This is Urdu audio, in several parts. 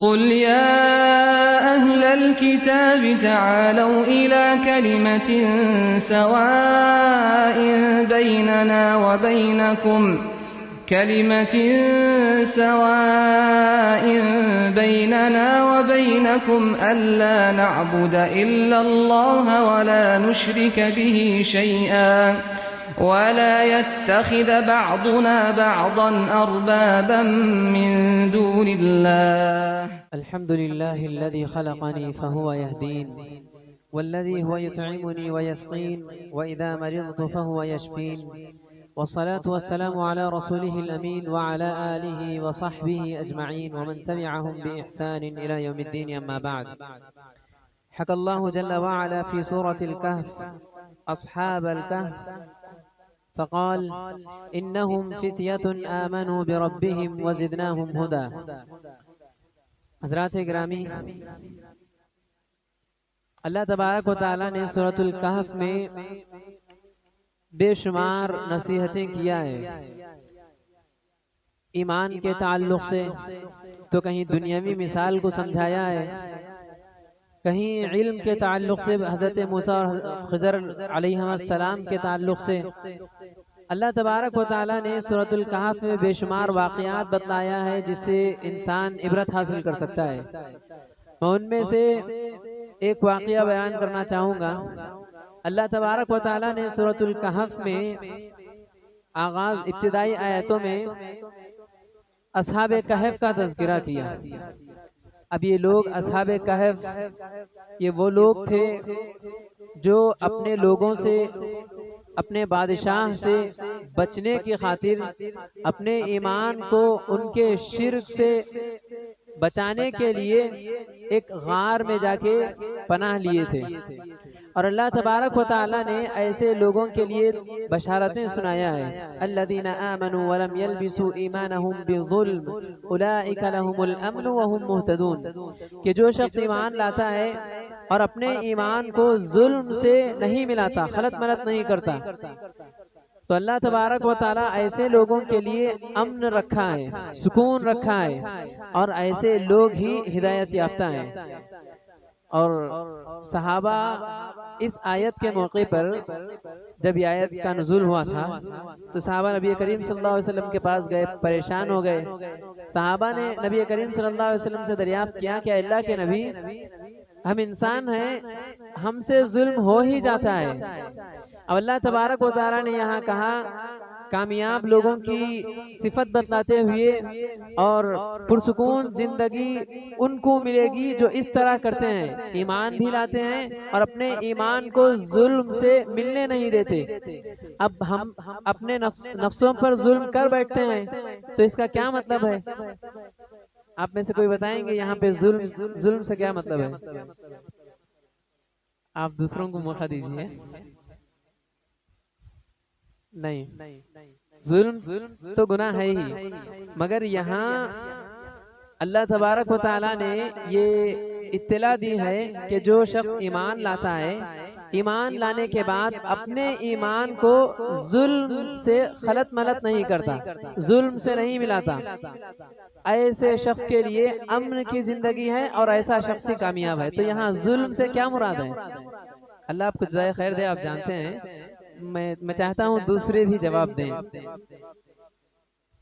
قل يا أهل الكتاب تعالوا إلى كلمة سواء بيننا وبينكم ألا نعبد إلا الله ولا نشرك به شيئا ولا يتخذ بعضنا بعضا أربابا من دون الله. الحمد لله الذي خلقني فهو يهدين، والذي هو يطعمني ويسقين، وإذا مرضت فهو يشفين، والصلاة والسلام على رسوله الأمين وعلى آله وصحبه أجمعين ومن تبعهم بإحسان إلى يوم الدين. أما بعد، حكى الله جل وعلا في سورة الكهف أصحاب الكهف فقال إنهم فتية آمنوا بربهم وزدناهم هدى. حضرات گرامی، اللہ تبارک و تعالیٰ نے سورۃ الکہف میں بے شمار نصیحتیں کیا ہے ایمان کے تعلق سے، تو کہیں دنیاوی مثال کو سمجھایا ہے، کہیں علم کے تعلق سے حضرت موسیٰ اور خضر علیہ السلام کے تعلق سے. اللہ تبارک و تعالیٰ نے سورۃ الکہف میں بے شمار واقعات بتلایا ہے جس سے انسان عبرت حاصل کر سکتا ہے. میں ان میں سے ایک واقعہ بیان کرنا چاہوں گا. اللہ تبارک و تعالیٰ نے سورۃ الکہف میں آغاز ابتدائی آیتوں میں اصحاب کہف کا تذکرہ کیا. اب یہ لوگ اصحاب کہف، یہ وہ لوگ تھے جو اپنے لوگوں سے، اپنے بادشاہ سے بچنے کی خاطر اپنے ایمان کو ان کے شرک سے بچانے کے لیے ایک غار میں جا کے پناہ لیے تھے. اور اللہ تبارک و تعالیٰ نے ایسے لوگوں کے لیے بشارتیں سنایا ہے. الذین آمنوا ولم یلبسوا ایمانہم بظلم اولئک لہم الامن وہم مہتدون، کہ جو شخص ایمان لاتا ہے اور اپنے ایمان کو ظلم سے نہیں ملاتا، خلط ملط نہیں کرتا، تو اللہ تبارک و تعالیٰ ایسے لوگوں کے لیے امن رکھا ہے، سکون رکھا ہے، اور ایسے لوگ ہی ہدایت یافتہ ہیں. اور صحابہ اس آیت کے موقع پر، جب یہ آیت کا نزول ہوا تھا، تو صحابہ نبی کریم صلی اللہ علیہ وسلم کے پاس گئے، پریشان ہو گئے. صحابہ نے نبی کریم صلی اللہ علیہ وسلم سے دریافت کیا کہ اللہ کے نبی، ہم انسان ہیں، ہم سے ظلم ہو ہی جاتا ہے. اب اللہ تبارک و تعالیٰ نے یہاں کہا کامیاب لوگوں کی صفت بتلاتے ہوئے، اور پرسکون زندگی ان کو ملے گی جو اس طرح کرتے ہیں، ایمان بھی لاتے ہیں اور اپنے ایمان کو ظلم سے ملنے نہیں دیتے. اب ہم اپنے نفسوں پر ظلم کر بیٹھتے ہیں، تو اس کا کیا مطلب ہے؟ آپ میں سے کوئی بتائیں گے یہاں پہ ظلم سے کیا مطلب ہے؟ آپ دوسروں کو موقع دیجیے. نہیں، ظلم تو گناہ ہے ہی، مگر یہاں اللہ تبارک و تعالیٰ نے یہ اطلاع دی ہے کہ جو شخص ایمان لاتا ہے، ایمان لانے کے بعد اپنے ایمان کو ظلم سے خلط ملط نہیں کرتا، ظلم سے نہیں ملاتا، ایسے شخص کے لیے امن کی زندگی ہے اور ایسا شخص ہی کامیاب ہے. تو یہاں ظلم سے کیا مراد ہے؟ اللہ آپ کو جزائے خیر دے. آپ جانتے ہیں میں چاہتا ہوں دوسرے بھی جواب دیں.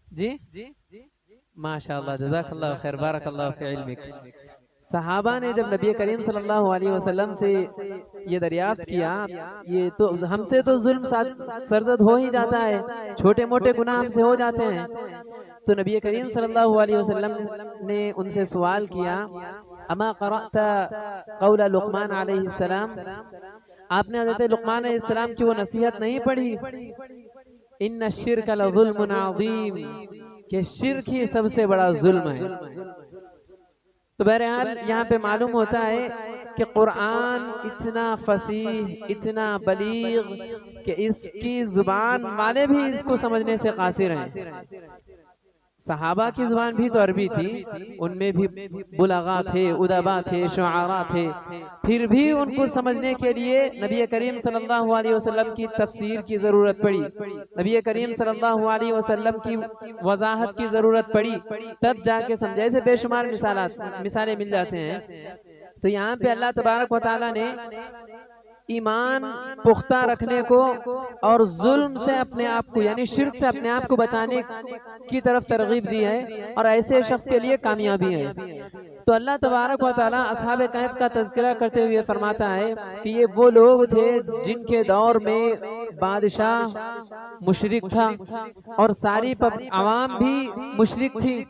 جی ماشاءاللہ، جزاک اللہ خیر، بارک اللہ فی علمک. صحابہ نے جب نبی کریم صلی اللہ علیہ وسلم سے یہ دریافت کیا، یہ تو ہم سے تو ظلم سرزد ہو ہی جاتا ہے، چھوٹے موٹے گناہ ہم سے ہو جاتے ہیں، تو نبی کریم صلی اللہ علیہ وسلم نے ان سے سوال کیا، اما قرأت قول لقمان علیہ السلام، آپ نے حضرت لقمان علیہ السلام کی وہ نصیحت نہیں پڑھی، ان الشرک لظلم عظیم، کہ شرک ہی سب سے بڑا ظلم ہے. تو بہرحال یہاں پہ معلوم ہوتا ہے کہ قرآن اتنا فصیح، اتنا بلیغ کہ اس کی زبان والے بھی اس کو سمجھنے سے قاصر ہیں. صحابہ کی زبان بھی تو عربی تھی، ان میں بھی بلغاء تھے، ادباء تھے، شعراء تھے، پھر بھی ان کو سمجھنے کے لیے نبی کریم صلی اللہ علیہ وسلم کی تفسیر کی ضرورت پڑی، نبی کریم صلی اللہ علیہ وسلم کی وضاحت کی ضرورت پڑی، تب جا کے سمجھے۔ ایسے بے شمار مثالیں مل جاتے ہیں۔ تو یہاں پہ اللہ تبارک و تعالیٰ نے ایمان پختہ رکھنے کو اور ظلم سے اپنے آپ کو یعنی شرک سے اپنے آپ کو بچانے کی طرف ترغیب دی ہے، اور ایسے شخص کے لیے کامیابی ہے۔ تو اللہ تبارک و تعالیٰ اصحاب کہف کا تذکرہ کرتے ہوئے فرماتا ہے کہ یہ وہ لوگ تھے جن کے دور میں بادشاہ مشرک تھا اور ساری عوام بھی مشرک تھی۔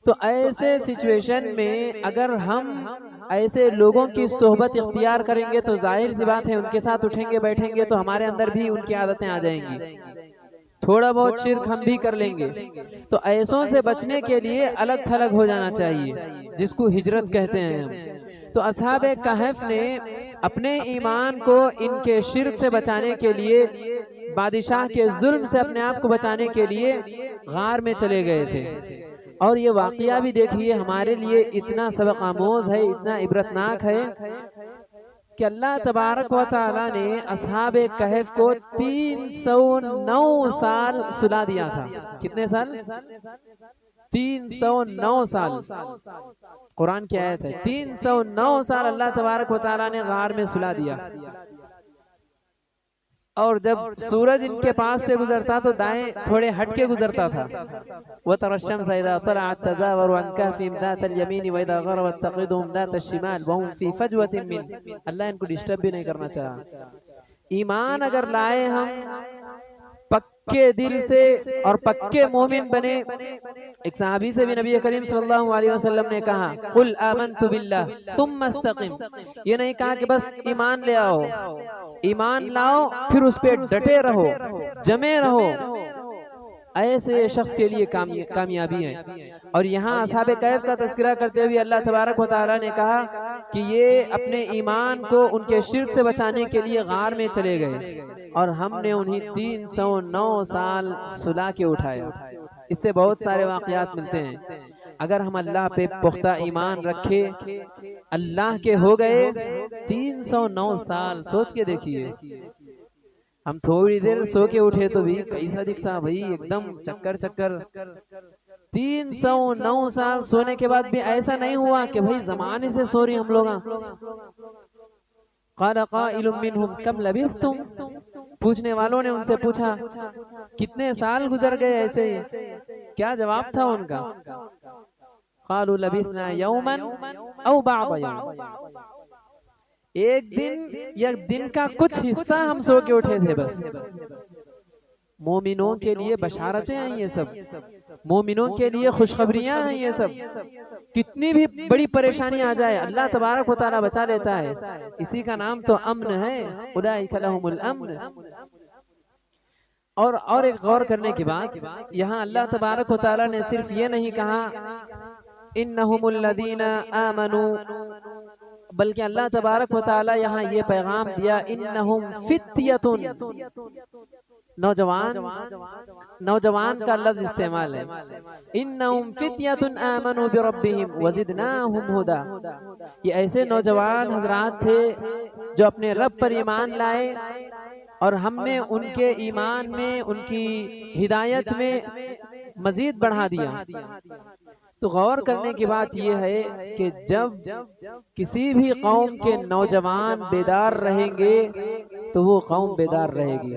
تو ایسے سچویشن میں اگر ہم ایسے لوگوں کی صحبت اختیار کریں گے تو ظاہر سی بات ہے ان کے ساتھ اٹھیں گے بیٹھیں گے تو ہمارے اندر بھی ان کی عادتیں آ جائیں گی، تھوڑا بہت شرک ہم بھی کر لیں گے۔ تو ایسوں سے بچنے کے لیے الگ تھلگ ہو جانا چاہیے، جس کو ہجرت کہتے ہیں ہم۔ تو اصحاب کہف نے اپنے ایمان کو ان کے شرک سے بچانے کے لیے، بادشاہ کے ظلم سے اپنے آپ کو بچانے کے لیے غار میں چلے گئے تھے۔ اور یہ واقعہ بھی دیکھیے ہمارے لیے اتنا سبق آموز ہے، اتنا عبرتناک ہے کہ اللہ تبارک و تعالیٰ نے اصحاب کہف کو 309 سال سلا دیا تھا۔ کتنے سال؟ 309 سال۔ قرآن کی آیت ہے، 309 سال اللہ تبارک و تعالیٰ نے غار میں سلا دیا۔ اور جب سورج ان کے پاس سے گزرتا تو دائیں تھوڑے ہٹ کے گزرتا تھا۔ وَتَرَى الشَّمْسَ إِذَا طَلَعَتْ تَزَاوَرُ عَنْ كَهْفِهِمْ ذَاتَ الْيَمِينِ وَإِذَا غَرَبَتْ تَقْرِضُهُمْ ذَاتَ الشِّمَالِ وَهُمْ فِي فَجْوَةٍ مِّنْهُ۔ اللہ ان کو ڈسٹرب بھی نہیں کرنا چاہا۔ ایمان اگر لائے ہم، پکے دل سے اور پکے مومن بنے۔ ایک صحابی سے بھی نبی کریم صلی اللہ علیہ وسلم نے کہا قُلْ آمَنْتُ بِاللَّهِ ثُمَّ اسْتَقِمْ۔ یہ نہیں کہا کہ بس ایمان لے آؤ، ایمان لاؤ پھر اس پہ ڈٹے رہو، جمے رہو۔ ایسے شخص کے لیے کامیابی ہے۔ اور یہاں اصحاب کہف کا تذکرہ کرتے ہوئے اللہ تبارک و تعالیٰ نے کہا کہ یہ اپنے ایمان کو ان کے شرک سے بچانے کے لیے غار میں چلے گئے، اور ہم نے انہیں 309 سال سلا کے اٹھایا۔ اس سے بہت سارے واقعات ملتے ہیں۔ اگر ہم اللہ پہ پختہ ایمان رکھے، اللہ کے ہو گئے 309 سال، سوچ کے دیکھیے۔ ہم تھوڑی دیر سو کے اٹھے تو بھی کیسا دکھتا بھائی، ایک دم چکر چکر۔ 309 سال سونے کے بعد بھی ایسا نہیں ہوا کہ بھائی زمانے سے سو رہی ہم لوگ۔ قال قائل منہم کم لبثتم، پوچھنے والوں نے ان سے پوچھا کتنے سال گزر گئے ایسے ہی؟ کیا جواب تھا ان کا؟ قالوا لبثنا یوما او بعض یوم، ایک دن یا دن کا کچھ حصہ ہم سو کے اٹھے تھے بس۔ مومنوں کے لیے بشارتیں ہیں یہ سب، مومنوں کے لیے خوشخبریاں ہیں یہ سب۔ کتنی بھی بڑی پریشانی آ جائے اللہ تبارک و تعالیٰ بچا لیتا ہے، اسی کا نام تو امن ہے، اولئک لہم الامن۔ اور ایک غور کرنے کی بات، یہاں اللہ تبارک و تعالیٰ نے صرف یہ نہیں کہا انہم الذین آمنوا، بلکہ اللہ تبارک و تعالیٰ یہاں یہ پیغام دیا انہم فتیۃ، نوجوان کا لفظ استعمال ہے۔ انہم فتیۃ آمنوا بربہم وزدناہم ہدی، یہ ایسے نوجوان حضرات تھے جو اپنے رب پر ایمان لائے اور ہم نے ان کے ایمان میں، ان کی ہدایت میں مزید بڑھا دیا۔ تو غور کرنے کی بات یہ ہے کہ جب کسی بھی قوم کے نوجوان بیدار رہیں گے تو وہ قوم بیدار رہے گی۔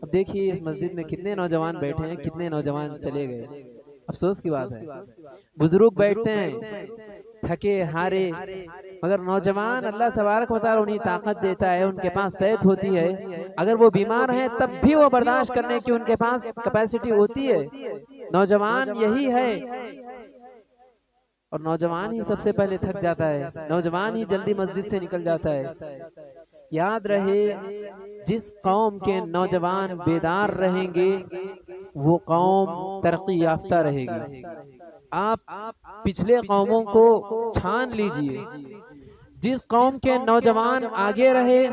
اب دیکھیے اس مسجد میں کتنے نوجوان بیٹھے ہیں، کتنے نوجوان چلے گئے، افسوس کی بات ہے۔ بزرگ بیٹھتے ہیں تھکے ہارے، مگر نوجوان اللہ تبارک و تعالیٰ انہیں طاقت دیتا ہے، ان کے پاس صحت ہوتی ہے، اگر وہ بیمار ہیں تب بھی وہ برداشت کرنے کی ان کے پاس کیپیسٹی ہوتی ہے۔ نوجوان یہی ہے، اور نوجوان ہی سب سے پہلے تھک جاتا ہے، نوجوان ہی جلدی مسجد سے نکل جاتا ہے۔ یاد رہے جس قوم کے نوجوان بیدار رہیں گے وہ قوم ترقی یافتہ رہے گی۔ آپ پچھلے قوموں کو چھان لیجئے، جس قوم کے نوجوان آگے رہے،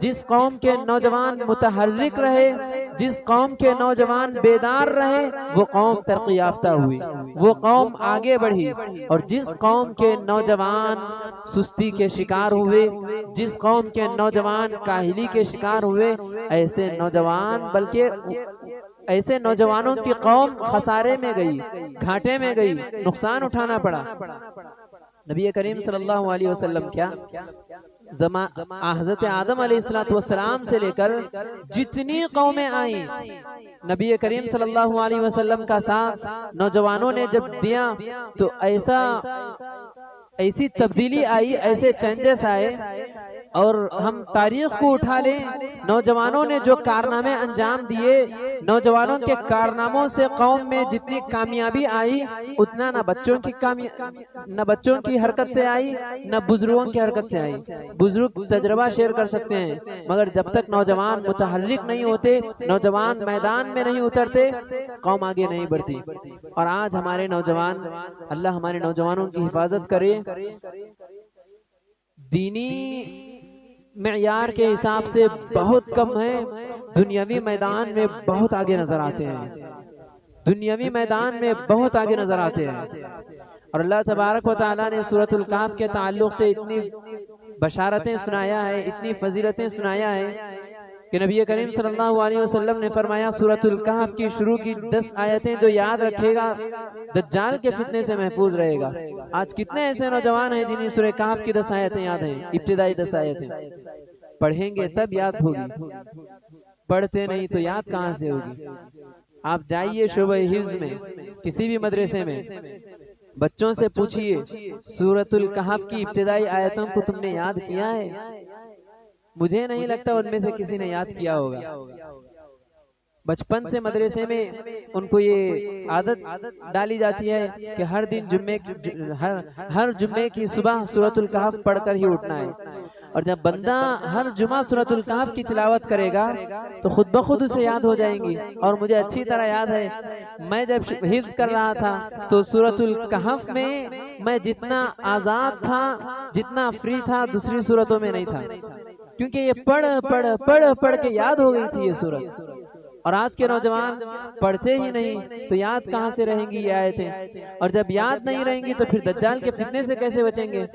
جس قوم کے نوجوان متحرک رہے، جس قوم کے نوجوان بیدار رہے، وہ قوم ترقی یافتہ ہوئی، وہ قوم آگے بڑھی۔ اور جس قوم کے نوجوان سستی کے شکار ہوئے، جس قوم کے نوجوان کاہلی کے شکار ہوئے، ایسے نوجوان بلکہ ایسے نوجوانوں کی قوم خسارے میں گئی، گھاٹے میں گئی، نقصان اٹھانا پڑا۔ نبی کریم صلی اللہ علیہ وسلم کیا حضرت آدم علیہ السلام سے لے کر جتنی قومیں آئیں، نبی کریم صلی اللہ علیہ وسلم کا ساتھ نوجوانوں نے جب دیا تو ایسی تبدیلی آئی، ایسے چینجز آئے۔ اور ہم تاریخ کو اٹھا لیں، نوجوانوں نے جو کارنامے انجام دیے، نوجوانوں کے کارناموں سے قوم میں جتنی کامیابی آئی، اتنا نہ بچوں کی حرکت سے آئی، نہ بزرگوں کی حرکت سے آئی۔ بزرگ تجربہ شیئر کر سکتے ہیں، مگر جب تک نوجوان متحرک نہیں ہوتے، نوجوان میدان میں نہیں اترتے، قوم آگے نہیں بڑھتی۔ اور آج ہمارے نوجوان، اللہ ہمارے نوجوانوں کی حفاظت کرے، دینی معیار کے حساب سے بہت کم ہے، دنیاوی میدان میں بہت آگے نظر آتے ہیں، دنیاوی میدان میں بہت آگے نظر آتے ہیں۔ اور اللہ تبارک و تعالیٰ نے سورۃ الکہف کے تعلق سے اتنی بشارتیں سنایا ہے، اتنی فضیلتیں سنایا ہے کہ نبی کریم صلی اللہ علیہ وسلم نے فرمایا سورۃ الکہف کی شروع کی 10 آیتیں جو یاد رکھے گا دجال کے فتنے سے محفوظ رہے گا۔ آج کتنے ایسے نوجوان ہیں جنہیں سورہ کہف کی 10 آیتیں یاد ہیں، ابتدائی 10 آیتیں؟ پڑھیں گے تب یاد ہوگی، پڑھتے نہیں تو یاد کہاں سے ہوگی؟ آپ جائیے شعبہ حفظ میں، کسی بھی مدرسے میں، بچوں سے پوچھئے سورۃ الکہف کی ابتدائی آیتوں کو تم نے یاد کیا ہے؟ مجھے نہیں لگتا ان میں سے کسی نے یاد کیا ہوگا۔ بچپن سے مدرسے میں ان کو یہ عادت ڈالی جاتی ہے کہ ہر دن ہر جمعے کی صبح سورۃ الکہف پڑھ کر ہی اٹھنا ہے۔ اور جب بندہ ہر جمعہ سورۃ الکہف کی تلاوت کرے گا تو خود بخود اسے یاد ہو جائیں گی۔ اور مجھے اچھی طرح یاد ہے، میں جب حفظ کر رہا تھا تو سورۃ الکہف میں میں جتنا آزاد تھا، جتنا فری تھا، دوسری سورتوں میں نہیں تھا، کیونکہ یہ پڑھ کے یاد ہو گئی تھی یہ سورت۔ اور آج کے نوجوان پڑھتے ہی نہیں تو یاد کہاں سے رہیں گی یہ آیتیں؟ اور جب یاد نہیں رہیں گی تو پھر دجال کے فتنے سے کیسے بچیں گے؟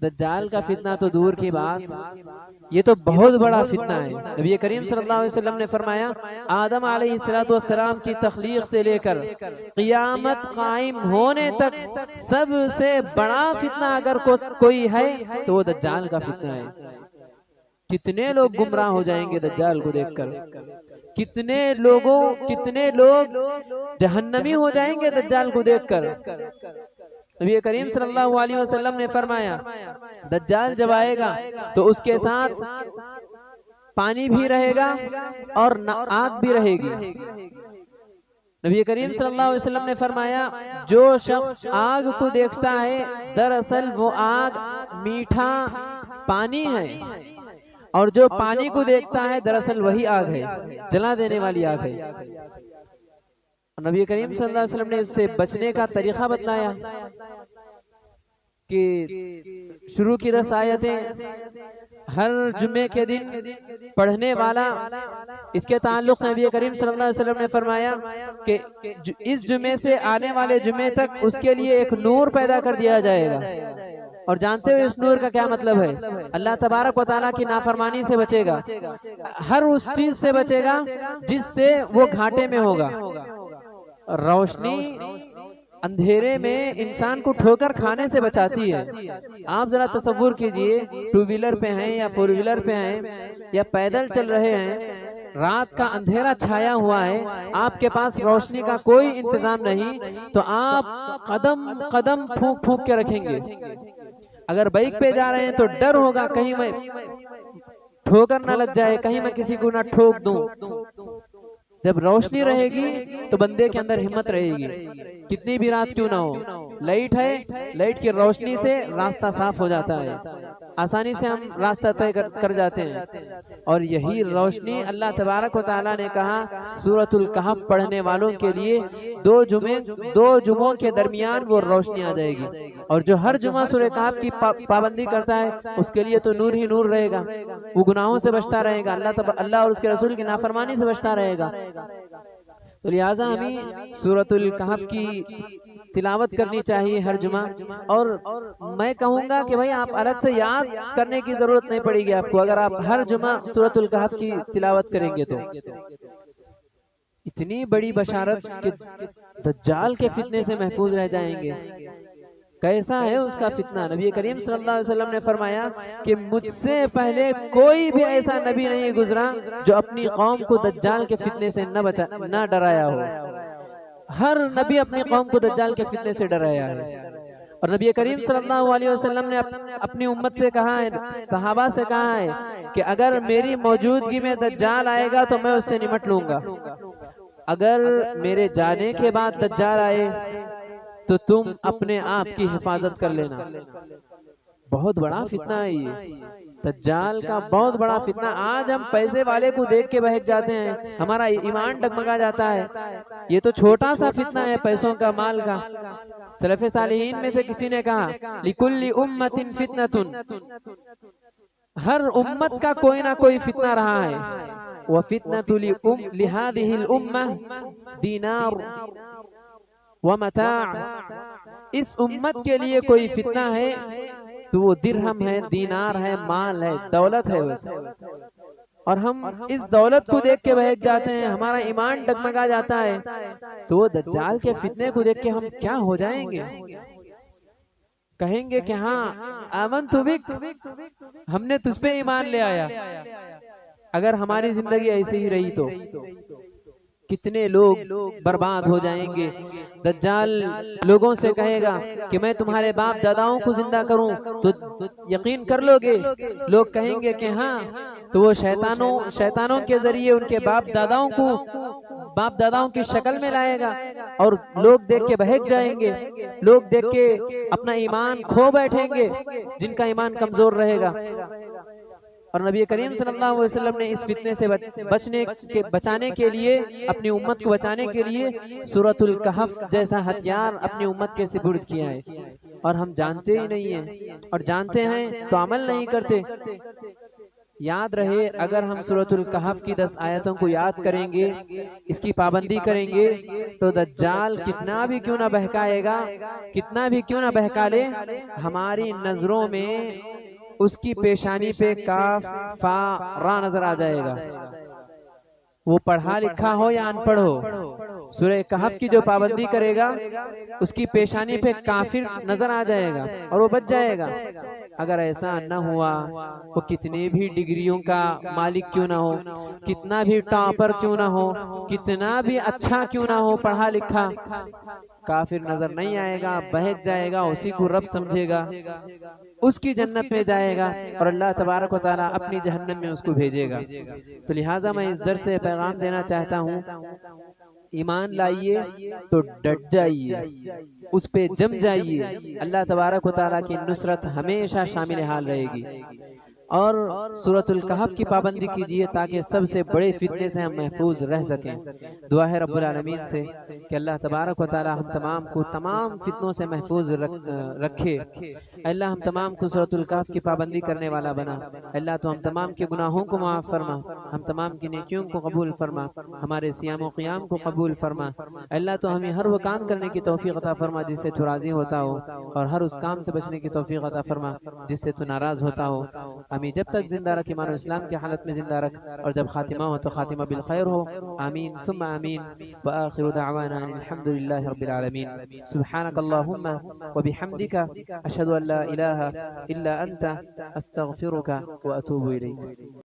دجال کا فتنہ تو دور کی بات، یہ تو بہت بڑا فتنہ ہے۔ نبی کریم صلی اللہ علیہ وسلم نے فرمایا آدم علیہ السلام کی تخلیق سے لے کر قیامت قائم ہونے تک سب سے بڑا فتنہ اگر کوئی ہے تو وہ دجال کا فتنہ ہے۔ کتنے لوگ گمراہ ہو جائیں گے دجال کو دیکھ کر، کتنے لوگ جہنمی ہو جائیں گے دجال کو دیکھ کر۔ نبی کریم صلی اللہ علیہ وسلم نے فرمایا دجال جب آئے گا تو اس کے ساتھ پانی بھی رہے گا اور آگ بھی رہے گی۔ نبی کریم صلی اللہ علیہ وسلم نے فرمایا جو شخص آگ کو دیکھتا ہے دراصل وہ آگ میٹھا پانی ہے، اور جو پانی کو دیکھتا ہے دراصل وہی آگ ہے، جلا دینے والی آگ ہے۔ نبی کریم صلی اللہ علیہ وسلم نے اس سے بچنے کا طریقہ بتلایا کہ شروع کی 10 آیتیں ہر جمعے کے دن پڑھنے والا، اس کے تعلق سے نبی کریم صلی اللہ علیہ وسلم نے فرمایا کہ اس جمعے سے آنے والے جمعے تک اس کے لیے ایک نور پیدا کر دیا جائے گا۔ اور جانتے ہو اس نور کا کیا مطلب ہے؟ اللہ تبارک و تعالیٰ کی نافرمانی سے بچے گا، ہر اس چیز سے بچے گا جس سے وہ گھاٹے میں ہوگا۔ روشنی اندھیرے میں انسان کو ٹھوکر کھانے سے بچاتی ہے۔ آپ ذرا تصور کیجئے 2 ویلر پہ ہیں یا 4 ویلر پہ ہیں یا پیدل چل رہے ہیں، رات کا اندھیرا چھایا ہوا ہے، آپ کے پاس روشنی کا کوئی انتظام نہیں، تو آپ قدم قدم پھونک پھونک کے رکھیں گے۔ اگر بائک پہ جا رہے ہیں تو ڈر ہوگا کہیں میں ٹھوکر نہ لگ جائے، کہیں میں کسی کو نہ ٹھوک دوں۔ جب روشنی رہے گی تو بندے کے اندر ہمت رہے گی، کتنی بھی رات کیوں نہ ہو۔ لائٹ ہے، لائٹ کی روشنی سے راستہ صاف ہو جاتا ہے۔ آسانی سے ہم راستہ طے کر جاتے ہیں. اور یہی روشنی اللہ تبارک و تعالیٰ نے کہا سورۃ الکہف پڑھنے والوں کے لیے 2 جمعوں کے درمیان وہ روشنی آ جائے گی. اور جو ہر جمعہ سورہ کہف کی پابندی کرتا ہے اس کے لیے تو نور ہی نور رہے گا، وہ گناہوں سے بچتا رہے گا، اللہ اور اس کے رسول کی نافرمانی سے بچتا رہے گا. تو لہٰذا ہمیں سورۃ الکہف کی تلاوت کرنی چاہیے ہر جمعہ. اور میں کہوں گا کہ بھائی آپ الگ سے یاد کرنے کی ضرورت نہیں پڑے گی آپ کو، اگر آپ ہر جمعہ سورۃ الکہف کی تلاوت کریں گے تو. اتنی بڑی بشارت کہ دجال کے فتنے سے محفوظ رہ جائیں گے. کیسا ہے اس کا فتنہ؟ نبی کریم صلی اللہ علیہ وسلم نے فرمایا کہ مجھ سے پہلے کوئی بھی ایسا نبی نہیں گزرا جو اپنی قوم کو دجال کے فتنے سے نہ ڈرایا ہو. ہر نبی اپنی قوم کو دجال کے فتنے سے ڈرایا ہے. اور نبی کریم صلی اللہ علیہ وسلم نے اپنی امت سے کہا ہے، صحابہ سے کہا ہے کہ اگر میری موجودگی میں دجال آئے گا تو میں اس سے نمٹ لوں گا، اگر میرے جانے کے بعد دجال آئے تو تم اپنے آپ کی حفاظت کر لینا. بہت بڑا فتنہ ہے یہ دجال کا، بہت بڑا فتنہ. آج ہم پیسے والے کو دیکھ کے بہک جاتے ہیں، ہمارا ایمان ڈگمگا جاتا ہے. یہ تو چھوٹا سا فتنہ ہے پیسوں کا، مال کا. سلف صالحین میں سے کسی نے کہا لِكُلِّ أُمَّةٍ فِتْنَةٌ، ہر امت کا کوئی نہ کوئی فتنہ رہا ہے. وَفِتْنَةُ لِهَذِهِ الْأُمَّةِ دِينَارٌ وَمَتَاعٌ، اس امت کے لیے کوئی فتنہ ہے تو وہ درہم ہے، دینار ہے، مال ہے، دولت ہے بس. اور ہم اس دولت کو دیکھ کے بہک جاتے ہیں، ہمارا ایمان ڈگمگا جاتا ہے. تو وہ دجال کے فتنے کو دیکھ کے ہم کیا ہو جائیں گے؟ کہیں گے کہ ہاں آمنت بک، ہم نے تجھ پہ ایمان لے آیا. اگر ہماری زندگی ایسی ہی رہی تو کتنے لوگ برباد ہو جائیں گے. دجال لوگوں سے کہے گا کہ میں تمہارے باپ داداؤں کو زندہ کروں تو یقین کر لو گے؟ لوگ کہیں گے کہ ہاں. تو وہ شیطانوں کے ذریعے ان کے باپ داداؤں کی شکل میں لائے گا اور لوگ دیکھ کے بہک جائیں گے. لوگ دیکھ کے اپنا ایمان کھو بیٹھیں گے جن کا ایمان کمزور رہے گا. اور نبی کریم صلی اللہ علیہ وسلم نے اس فتنے سے بچانے کے لیے، اپنی امت کو بچانے کے لیے سورۃ الکہف جیسا ہتھیار اپنی امت کے سپرد کیا ہے. اور ہم جانتے ہی نہیں ہیں، اور جانتے ہیں تو عمل نہیں کرتے. یاد رہے اگر ہم سورۃ الکہف کی 10 آیتوں کو یاد کریں گے، اس کی پابندی کریں گے، تو دجال کتنا بھی کیوں نہ بہکائے گا، کتنا بھی کیوں نہ بہکا لے، ہماری نظروں میں اس کی پیشانی پہ کاف فا را نظر آ جائے گا. وہ پڑھا لکھا ہو یا ان پڑھ ہو، سورہ کہف کی جو پابندی کرے گا اس کی پیشانی پہ کافر نظر آ جائے گا اور وہ بچ جائے گا. اگر ایسا نہ ہوا، وہ کتنے بھی ڈگریوں کا مالک کیوں نہ ہو، کتنا بھی ٹاپر کیوں نہ ہو، کتنا بھی اچھا کیوں نہ ہو پڑھا لکھا، کافر نظر نہیں آئے گا، بہک جائے گا، اسی کو رب سمجھے گا، اس کی جنت میں جائے گا اور اللہ تبارک و تعالیٰ اپنی جہنم میں اس کو بھیجے گا. تو لہٰذا میں اس درس سے پیغام دینا چاہتا ہوں، ایمان لائیے تو ڈٹ جائیے، اس پہ جم جائیے. اللہ تبارک و تعالیٰ کی نصرت ہمیشہ شامل حال رہے گی. اور سورۃ الکہف کی پابندی کیجیے تاکہ سب سے بڑے فتنے سے ہم محفوظ رہ سکیں. دعا ہے رب العالمین سے کہ اللہ تبارک و تعالی ہم تمام کو تمام فتنوں سے محفوظ رکھے. اللہ ہم تمام کو سورۃ الکہف کی پابندی کرنے والا بنا. اللہ تو ہم تمام کے گناہوں کو معاف فرما، ہم تمام کی نیکیوں کو قبول فرما، ہمارے صیام و قیام کو قبول فرما. اللہ تو ہمیں ہر وہ کام کرنے کی توفیق عطا فرما جس سے تو راضی ہوتا ہو، اور ہر اس کام سے بچنے کی توفیق عطا فرما جس سے تو ناراض ہوتا ہو. ہمیں جب تک زندہ رکھ، ایمان و اسلام کی حالت میں زندہ رکھ، اور جب خاتمہ ہو تو خاتمہ بالخیر ہو. آمین ثم آمین. وآخر دعوانا الحمدللہ رب العالمین. سبحانک اللہم وبحمدک، اشہد ان لا الہ الا انت، استغفرک واتوب الیک.